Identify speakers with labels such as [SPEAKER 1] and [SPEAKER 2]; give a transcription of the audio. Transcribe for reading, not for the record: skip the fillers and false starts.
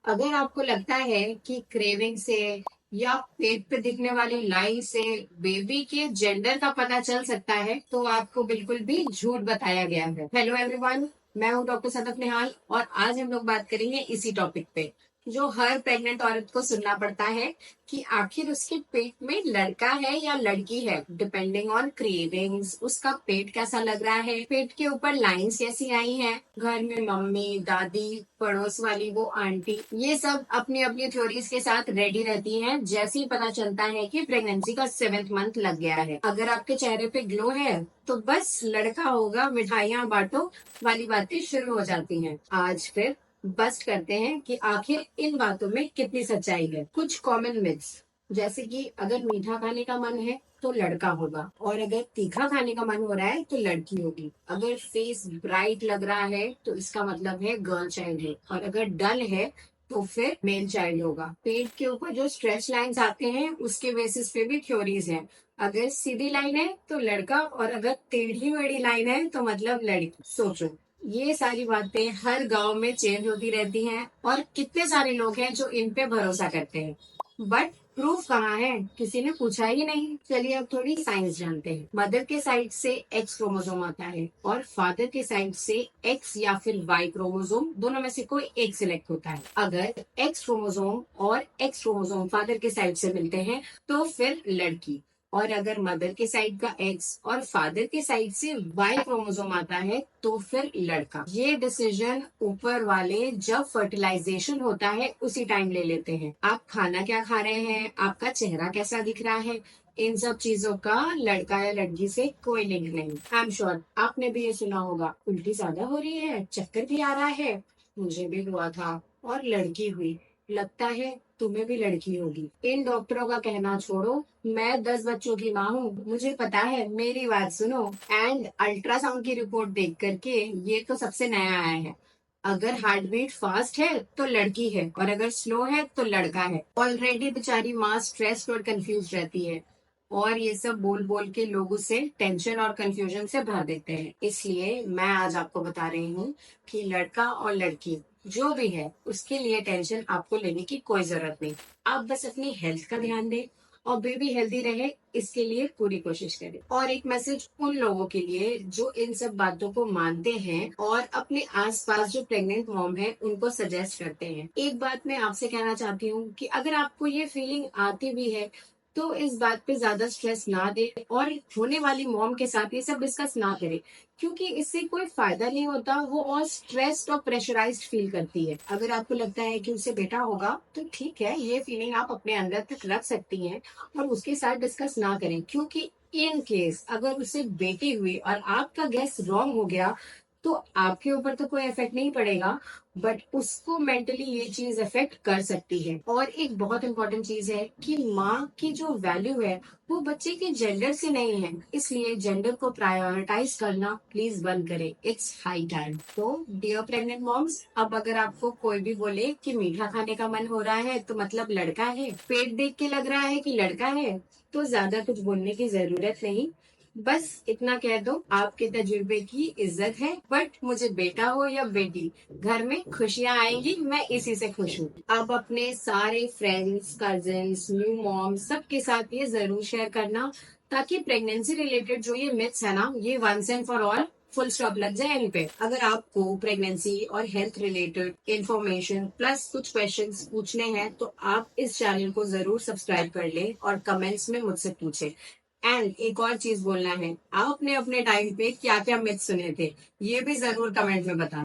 [SPEAKER 1] अगर आपको लगता है कि क्रेविंग से या पेट पे दिखने वाली लाइन से बेबी के जेंडर का पता चल सकता है, तो आपको बिल्कुल भी झूठ बताया गया है। हेलो एवरीवन, मैं हूं डॉक्टर सदफ निहाल और आज हम लोग बात करेंगे इसी टॉपिक पे जो हर प्रेग्नेंट औरत को सुनना पड़ता है कि आखिर उसके पेट में लड़का है या लड़की है। डिपेंडिंग ऑन क्रेविंग्स उसका पेट कैसा लग रहा है, पेट के ऊपर लाइंस कैसी आई हैं, घर में मम्मी दादी पड़ोस वाली वो आंटी ये सब अपनी अपनी थ्योरीज के साथ रेडी रहती हैं जैसे ही पता चलता है कि प्रेगनेंसी का 7th मंथ लग गया है। अगर आपके चेहरे पे ग्लो है तो बस लड़का होगा, मिठाइयाँ बांटो वाली बातें शुरू हो जाती हैं। आज फिर बस्ट करते हैं कि आखिर इन बातों में कितनी सच्चाई है। कुछ कॉमन मिथ्स, जैसे कि अगर मीठा खाने का मन है तो लड़का होगा, और अगर तीखा खाने का मन हो रहा है तो लड़की होगी। अगर फेस ब्राइट लग रहा है तो इसका मतलब है गर्ल चाइल्ड है, और अगर डल है तो फिर मेल चाइल्ड होगा। पेट के ऊपर जो स्ट्रेच लाइंस आते हैं उसके बेसिस पे भी थ्योरीज हैं। अगर सीधी लाइन है तो लड़का, और अगर टेढ़ी मेढ़ी लाइन है तो मतलब लड़की। सोचो, ये सारी बातें हर गांव में चेंज होती रहती हैं और कितने सारे लोग हैं जो इन पे भरोसा करते हैं, बट प्रूफ कहाँ है, किसी ने पूछा ही नहीं। चलिए अब थोड़ी साइंस जानते हैं। मदर के साइड से एक्स क्रोमोसोम आता है और फादर के साइड से एक्स या फिर वाई क्रोमोसोम, दोनों में से कोई एक सिलेक्ट होता है। अगर एक्स क्रोमोसोम और एक्स क्रोमोसोम फादर के साइड से मिलते हैं तो फिर लड़की, और अगर मदर के साइड का एक्स और फादर के साइड से वाई क्रोमोसोम आता है तो फिर लड़का। ये डिसीजन ऊपर वाले जब फर्टिलाइजेशन होता है उसी टाइम ले लेते हैं। आप खाना क्या खा रहे हैं, आपका चेहरा कैसा दिख रहा है, इन सब चीजों का लड़का या लड़की से कोई लिंक नहीं। आई एम श्योर आपने भी ये सुना होगा, उल्टी ज्यादा हो रही है, चक्कर भी आ रहा है, मुझे भी हुआ था और लड़की हुई, लगता है तुम्हें भी लड़की होगी। इन डॉक्टरों का कहना छोड़ो, मैं 10 बच्चों की माँ हूँ, मुझे पता है, मेरी बात सुनो। एंड अल्ट्रासाउंड की रिपोर्ट देख करके ये तो सबसे नया आया है। अगर हार्ट बीट फास्ट है तो लड़की है, और अगर स्लो है तो लड़का है। ऑलरेडी बेचारी माँ स्ट्रेस्ड और कंफ्यूज रहती है, और ये सब बोल बोल के लोग उसे टेंशन और कंफ्यूजन से भर देते हैं। इसलिए मैं आज आपको बता रही हूँ कि लड़का और लड़की जो भी है उसके लिए टेंशन आपको लेने की कोई जरूरत नहीं। आप बस अपनी हेल्थ का ध्यान दें और बेबी हेल्दी रहे, इसके लिए पूरी कोशिश करें। और एक मैसेज उन लोगों के लिए जो इन सब बातों को मानते हैं और अपने आसपास जो प्रेग्नेंट मॉम है उनको सजेस्ट करते हैं। एक बात मैं आपसे कहना चाहती हूँ कि अगर आपको ये फीलिंग आती भी है तो इस बात पे ज्यादा स्ट्रेस ना दे और होने वाली मॉम के साथ ये सब डिस्कस ना करे, क्योंकि इससे कोई फायदा नहीं होता। वो और स्ट्रेस्ड और प्रेशराइज्ड फील करती है। अगर आपको लगता है कि उसे बेटा होगा तो ठीक है, ये फीलिंग आप अपने अंदर तक रख सकती हैं और उसके साथ डिस्कस ना करें, क्योंकि इन केस अगर उसे बेटी हुई और आपका गैस रॉन्ग हो गया तो आपके ऊपर तो कोई इफेक्ट नहीं पड़ेगा, बट उसको मेंटली ये चीज इफेक्ट कर सकती है। और एक बहुत इंपॉर्टेंट चीज है कि माँ की जो वैल्यू है वो बच्चे के जेंडर से नहीं है, इसलिए जेंडर को प्रायोरिटाइज करना प्लीज बंद करें। It's high time. तो डियर प्रेग्नेंट मॉम्स, अब अगर आपको कोई भी बोले कि मीठा खाने का मन हो रहा है तो मतलब लड़का है, पेट देख के लग रहा है कि लड़का है, तो ज्यादा कुछ बोलने की जरूरत नहीं। बस इतना कह दो आपके तजुर्बे की इज्जत है, बट मुझे बेटा हो या बेटी, घर में खुशियां आएंगी, मैं इसी से खुश हूँ। अब अपने सारे फ्रेंड्स, कजिन्स, न्यू मॉम सबके साथ ये जरूर शेयर करना, ताकि प्रेगनेंसी रिलेटेड जो ये मिथ्स है ना, ये once and for all full stop लग जाए इन पे। अगर आपको प्रेगनेंसी और हेल्थ रिलेटेड इंफॉर्मेशन प्लस कुछ क्वेश्चंस पूछने हैं तो आप इस चैनल को जरूर सब्सक्राइब कर ले और कमेंट्स में मुझसे पूछे। एंड एक और चीज बोलना है, आपने अपने टाइम पे क्या क्या मिथ सुने थे ये भी जरूर कमेंट में बताना।